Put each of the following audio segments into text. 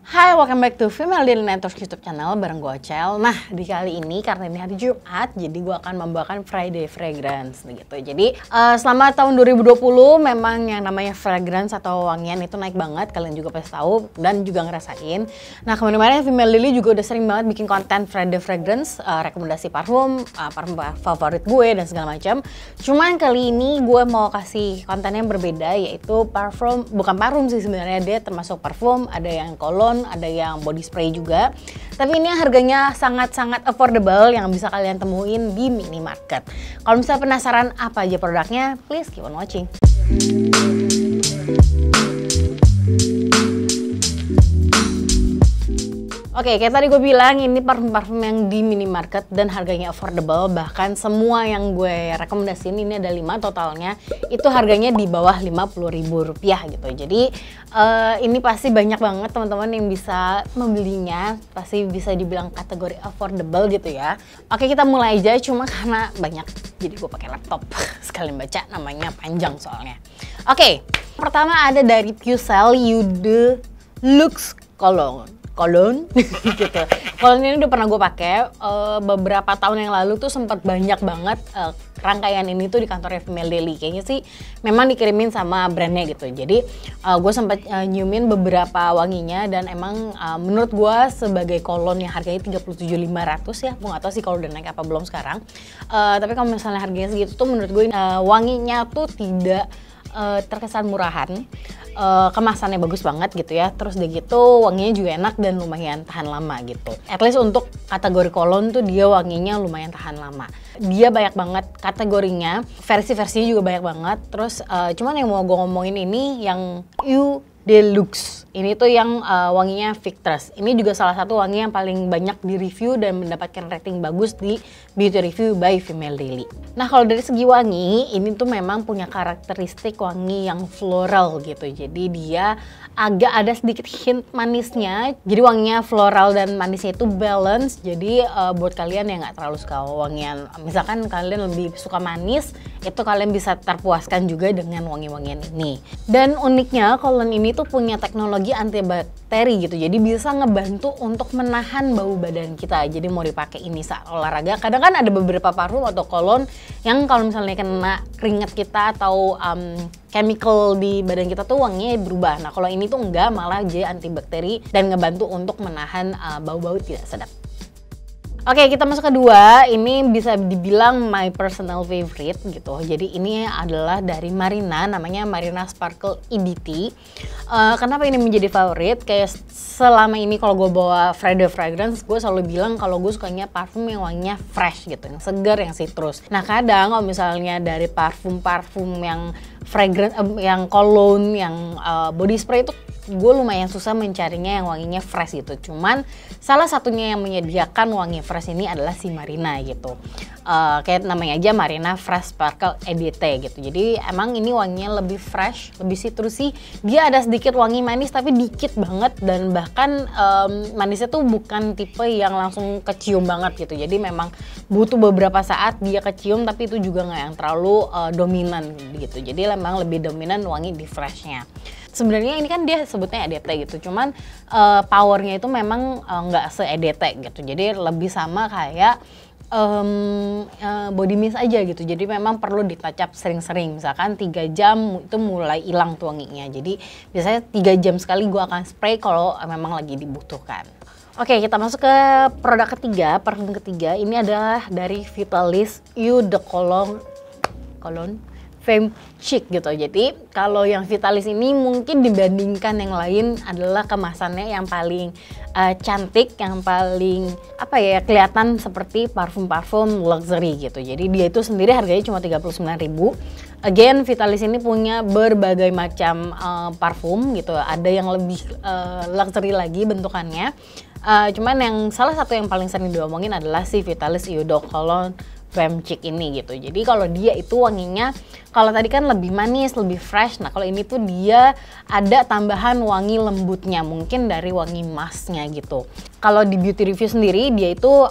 Hai, welcome back to Female Daily Network YouTube channel bareng gue Ocel. Nah, di kali ini karena ini hari Jumat, jadi gue akan membawakan Friday Fragrance gitu. Jadi selama tahun 2020 memang yang namanya fragrance atau wangian itu naik banget, kalian juga pasti tahu dan juga ngerasain. Nah, kemarin-kemarin Female Daily juga udah sering banget bikin konten Friday Fragrance, rekomendasi parfum, parfum favorit gue dan segala macam. Cuman kali ini gue mau kasih konten yang berbeda, yaitu parfum, bukan parfum sih sebenarnya, dia termasuk parfum, ada yang cologne, ada yang body spray juga. Tapi ini harganya sangat-sangat affordable yang bisa kalian temuin di minimarket. Kalau misalnya penasaran apa aja produknya, please keep on watching. Oke, kayak tadi gue bilang ini parfum-parfum yang di minimarket dan harganya affordable. Bahkan semua yang gue rekomendasiin, ini ada 5 totalnya, itu harganya di bawah Rp50.000 gitu. Jadi ini pasti banyak banget teman-teman yang bisa membelinya, pasti bisa dibilang kategori affordable gitu ya. Oke, kita mulai aja, cuma karena banyak jadi gue pakai laptop sekalian baca, namanya panjang soalnya. Oke, pertama ada dari Pucelle Eau de Luxe Cologne gitu. Cologne ini udah pernah gue pakai beberapa tahun yang lalu tuh, sempat banyak banget rangkaian ini tuh di kantornya Female Daily. Kayaknya sih memang dikirimin sama brandnya gitu. Jadi gue sempat nyiumin beberapa wanginya dan emang menurut gue sebagai cologne yang harganya 37.500 ya, gue gak tahu sih kalau udah naik apa belum sekarang. Tapi kalau misalnya harganya segitu tuh menurut gue wanginya tuh tidak terkesan murahan. Kemasannya bagus banget gitu ya, terus udah gitu wanginya juga enak dan lumayan tahan lama gitu. At least untuk kategori cologne tuh dia wanginya lumayan tahan lama. Dia banyak banget kategorinya, versi-versinya juga banyak banget. Terus cuman yang mau gue ngomongin ini yang Eau de Luxe. Ini tuh yang wanginya Victress. Ini juga salah satu wangi yang paling banyak di review dan mendapatkan rating bagus di Beauty Review by Female Daily. Nah, kalau dari segi wangi, ini tuh memang punya karakteristik wangi yang floral gitu. Jadi dia agak ada sedikit hint manisnya. Jadi wanginya floral dan manisnya itu balance. Jadi buat kalian yang nggak terlalu suka wangian, misalkan kalian lebih suka manis, itu kalian bisa terpuaskan juga dengan wangi-wangian ini. Dan uniknya cologne ini tuh punya teknologi antibakteri gitu, jadi bisa ngebantu untuk menahan bau badan kita. Jadi mau dipakai ini saat olahraga. Kadang kan ada beberapa parfum atau cologne yang kalau misalnya kena keringat kita atau chemical di badan kita tuh wanginya berubah. Nah, kalau ini tuh enggak, malah jadi antibakteri dan ngebantu untuk menahan bau-bau tidak sedap. Oke, kita masuk kedua. Ini bisa dibilang my personal favorite gitu. Jadi ini adalah dari Marina, namanya Marina Sparkle EDT. Kenapa ini menjadi favorit? Kayak selama ini kalau gue bawa Friday Fragrance, gue selalu bilang kalau gue sukanya parfum yang wanginya fresh gitu, yang segar, yang citrus. Nah, kadang kalau misalnya dari parfum-parfum yang fragrance, yang cologne, yang body spray itu gue lumayan susah mencarinya yang wanginya fresh gitu. Cuman salah satunya yang menyediakan wangi fresh ini adalah si Marina gitu. Kayak namanya aja Marina Fresh Sparkle EDT gitu. Jadi emang ini wanginya lebih fresh, lebih citrusy. Dia ada sedikit wangi manis tapi dikit banget, dan bahkan manisnya tuh bukan tipe yang langsung kecium banget gitu. Jadi memang butuh beberapa saat dia kecium, tapi itu juga nggak yang terlalu dominan gitu. Jadi memang lebih dominan wangi di freshnya. Sebenarnya ini kan dia sebutnya EDT gitu, cuman powernya itu memang nggak se-EDT gitu. Jadi lebih sama kayak body mist aja gitu. Jadi memang perlu ditacap sering-sering. Misalkan 3 jam itu mulai hilang tuh wanginya. Jadi biasanya 3 jam sekali gue akan spray kalau memang lagi dibutuhkan. Oke, kita masuk ke produk ketiga, parfum ketiga. Ini adalah dari Vitalis Eau de Cologne Femme Chic gitu. Jadi kalau yang Vitalis ini mungkin dibandingkan yang lain adalah kemasannya yang paling cantik, yang paling apa ya, kelihatan seperti parfum-parfum luxury gitu. Jadi dia itu sendiri harganya cuma 39.000. Again, Vitalis ini punya berbagai macam parfum gitu. Ada yang lebih luxury lagi bentukannya. Cuman yang salah satu yang paling sering diomongin adalah si Vitalis Eau de Cologne Femme Chic ini gitu. Jadi kalau dia itu wanginya, kalau tadi kan lebih manis, lebih fresh. Nah, kalau ini tuh dia ada tambahan wangi lembutnya, mungkin dari wangi masknya gitu. Kalau di beauty review sendiri dia itu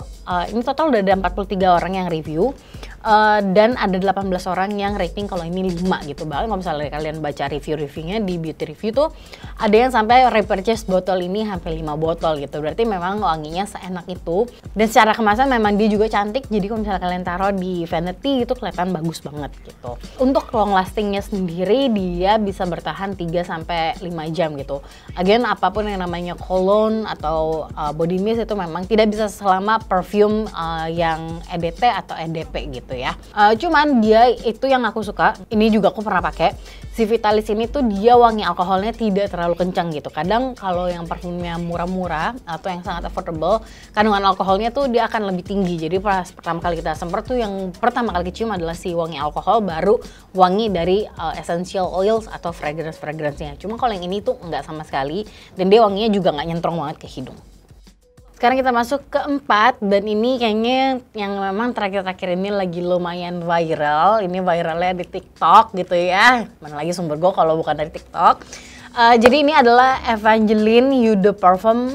ini total udah ada 43 orang yang review. Dan ada 18 orang yang rating kalau ini 5 gitu. Bahkan kalau misalnya kalian baca review-reviewnya di beauty review tuh ada yang sampai repurchase botol ini sampai 5 botol gitu. Berarti memang wanginya seenak itu. Dan secara kemasan memang dia juga cantik. Jadi kalau misalnya kalian taruh di vanity itu kelihatan bagus banget gitu. Untuk long lastingnya sendiri dia bisa bertahan 3-5 jam gitu. Again, apapun yang namanya cologne atau body mist itu memang tidak bisa selama perfume yang EDT atau EDP gitu ya. Cuman dia itu yang aku suka, ini juga aku pernah pakai. Si Vitalis ini tuh dia wangi alkoholnya tidak terlalu kencang gitu. Kadang kalau yang parfumnya murah-murah atau yang sangat affordable, kandungan alkoholnya tuh dia akan lebih tinggi. Jadi pas pertama kali kita semprot tuh yang pertama kali kecium adalah si wangi alkohol, baru wangi dari essential oils atau fragrance-nya. Cuma kalau yang ini tuh enggak sama sekali, dan dia wanginya juga nggak nyentrong banget ke hidung. Sekarang kita masuk ke 4, dan ini kayaknya yang memang terakhir-terakhir ini lagi lumayan viral. Ini viralnya di TikTok gitu ya. Mana lagi sumber gue kalau bukan dari TikTok. Jadi ini adalah Evangeline Eau de Parfum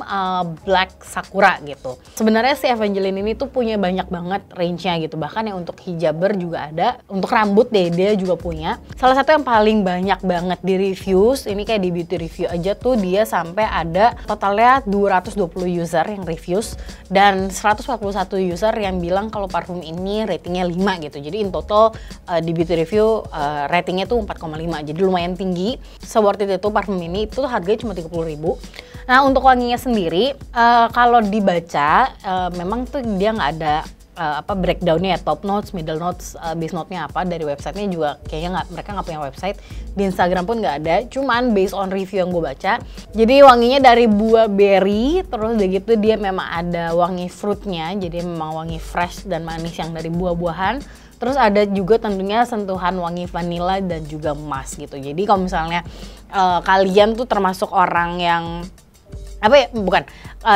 Black Sakura gitu. Sebenarnya si Evangeline ini tuh punya banyak banget range-nya gitu. Bahkan yang untuk hijaber juga ada. Untuk rambut deh dia juga punya. Salah satu yang paling banyak banget di reviews, ini kayak di beauty review aja tuh dia sampai ada totalnya 220 user yang reviews. Dan 141 user yang bilang kalau parfum ini ratingnya 5 gitu. Jadi in total di beauty review ratingnya tuh 4,5. Jadi lumayan tinggi. So-worth it itu parfum ini itu harganya cuma 30.000. Nah untuk wanginya sendiri kalau dibaca memang tuh dia nggak ada breakdownnya ya, top notes, middle notes, base note-nya apa. Dari websitenya juga kayaknya mereka nggak punya website. Di Instagram pun nggak ada, cuman based on review yang gue baca, jadi wanginya dari buah berry, terus udah gitu dia memang ada wangi fruitnya, jadi memang wangi fresh dan manis yang dari buah-buahan. Terus ada juga tentunya sentuhan wangi vanilla dan juga emas gitu. Jadi kalau misalnya kalian tuh termasuk orang yang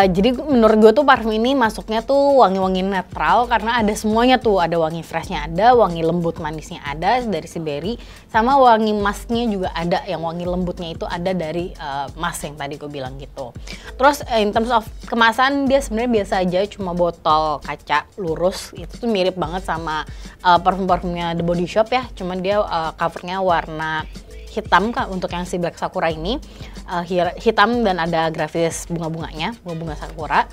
jadi menurut gue tuh parfum ini masuknya tuh wangi-wangi netral karena ada semuanya tuh. Ada wangi freshnya ada, wangi lembut manisnya ada dari si berry, sama wangi masknya juga ada, yang wangi lembutnya itu ada dari mask yang tadi gue bilang gitu. Terus in terms of kemasan dia sebenarnya biasa aja, cuma botol kaca lurus. Itu tuh mirip banget sama parfum-parfumnya The Body Shop ya, cuman dia covernya warna hitam untuk yang si Black Sakura ini, hitam dan ada grafis bunga-bunganya, bunga-bunga sakura.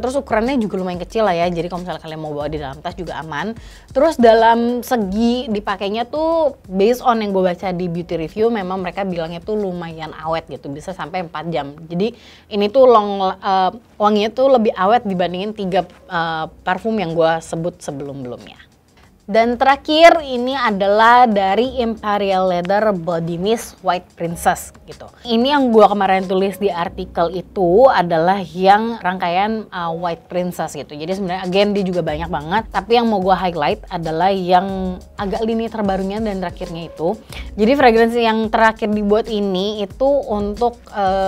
Terus ukurannya juga lumayan kecil lah ya, jadi kalau misalnya kalian mau bawa di dalam tas juga aman. Terus dalam segi dipakainya tuh based on yang gue baca di beauty review, memang mereka bilangnya tuh lumayan awet gitu, bisa sampai 4 jam. Jadi ini tuh wanginya tuh lebih awet dibandingin 3 parfum yang gue sebut sebelum-belumnya. Dan terakhir ini adalah dari Imperial Leather Body Mist White Princess gitu. Ini yang gue kemarin tulis di artikel itu adalah yang rangkaian White Princess gitu. Jadi sebenarnya again dia juga banyak banget, tapi yang mau gue highlight adalah yang agak lini terbarunya dan terakhirnya itu. Jadi fragrance yang terakhir dibuat ini itu untuk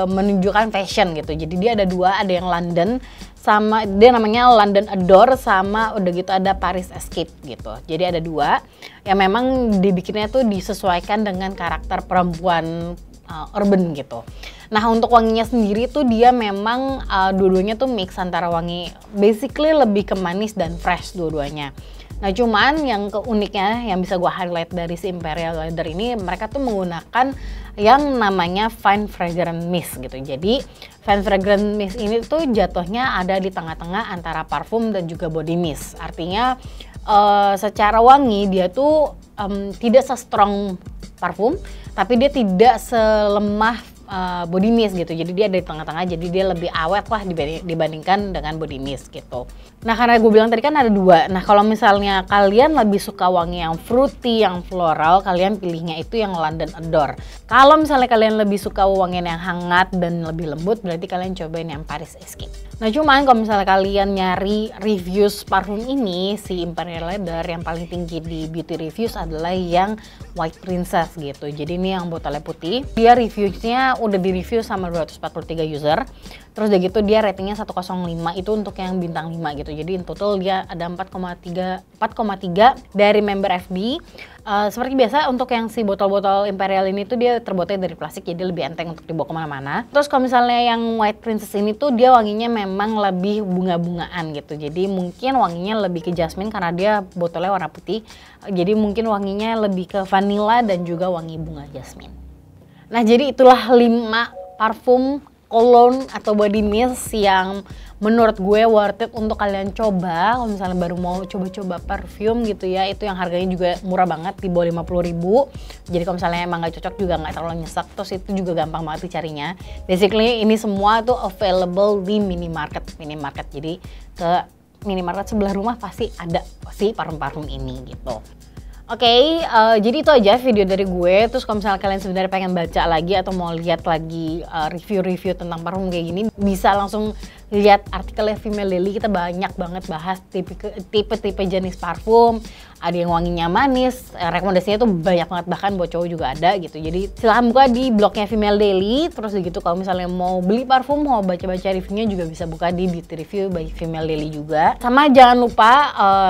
menunjukkan fashion gitu. Jadi dia ada 2, ada yang London, sama dia namanya London Adore, sama udah gitu ada Paris Escape gitu. Jadi ada 2 yang memang dibikinnya tuh disesuaikan dengan karakter perempuan urban gitu. Nah untuk wanginya sendiri tuh dia memang dua-duanya tuh mix antara wangi basically lebih ke manis dan fresh dua-duanya. Nah cuman yang keuniknya yang bisa gue highlight dari si Imperial Leather ini, mereka tuh menggunakan yang namanya Fine Fragrance Mist gitu. Jadi Fine Fragrance Mist ini tuh jatuhnya ada di tengah-tengah antara parfum dan juga body mist. Artinya secara wangi dia tuh tidak se-strong parfum, tapi dia tidak selemah body mist gitu. Jadi dia ada di tengah-tengah, jadi dia lebih awet lah dibandingkan dengan body mist gitu. Nah karena gue bilang tadi kan ada 2. Nah kalau misalnya kalian lebih suka wangi yang fruity, yang floral, kalian pilihnya itu yang London Adore. Kalau misalnya kalian lebih suka wangian yang hangat dan lebih lembut, berarti kalian cobain yang Paris Escape. Nah cuman kalau misalnya kalian nyari reviews parfum ini, si Imperial Leather yang paling tinggi di beauty reviews adalah yang White Princess gitu. Jadi ini yang botolnya putih. Dia reviewsnya udah di-review sama 243 user. Terus udah gitu dia ratingnya 105, itu untuk yang bintang 5 gitu. Jadi in total dia ada 4,3 dari member FB. Seperti biasa untuk yang si botol-botol Imperial ini tuh dia terbuatnya dari plastik, jadi lebih enteng untuk dibawa kemana-mana. Terus kalau misalnya yang White Princess ini tuh dia wanginya memang lebih bunga-bungaan gitu. Jadi mungkin wanginya lebih ke jasmine karena dia botolnya warna putih. Jadi mungkin wanginya lebih ke vanilla dan juga wangi bunga jasmine. Nah jadi itulah 5 parfum, cologne atau body mist yang menurut gue worth it untuk kalian coba kalau misalnya baru mau coba-coba parfum gitu ya. Itu yang harganya juga murah banget, di bawah 50.000. Jadi kalau misalnya emang gak cocok juga gak terlalu nyesek. Terus itu juga gampang banget dicarinya. Basically ini semua tuh available di minimarket. Jadi ke minimarket sebelah rumah pasti ada si parfum-parfum ini gitu. Oke, jadi itu aja video dari gue. Terus kalau misalnya kalian sebenarnya pengen baca lagi atau mau lihat lagi review-review tentang parfum kayak gini, bisa langsung lihat artikelnya Female Daily. Kita banyak banget bahas tipe-tipe jenis parfum. Ada yang wanginya manis, rekomendasinya tuh banyak banget, bahkan buat cowok juga ada gitu. Jadi silahkan buka di blognya Female Daily. Terus gitu kalau misalnya mau beli parfum, mau baca-baca reviewnya juga bisa buka di Beauty Review by Female Daily juga. Sama jangan lupa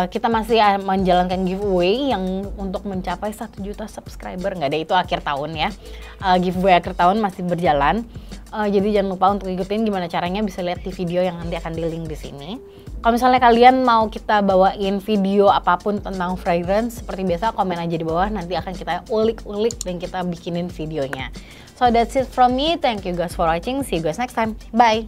kita masih menjalankan giveaway yang untuk mencapai 1 juta subscriber. Nggak ada, itu akhir tahun ya. Giveaway akhir tahun masih berjalan. Jadi jangan lupa untuk ikutin gimana caranya, bisa lihat di video yang nanti akan di-link di sini. Kalau misalnya kalian mau kita bawain video apapun tentang fragrance, seperti biasa komen aja di bawah, nanti akan kita ulik-ulik dan kita bikinin videonya. So that's it from me, thank you guys for watching, see you guys next time, bye!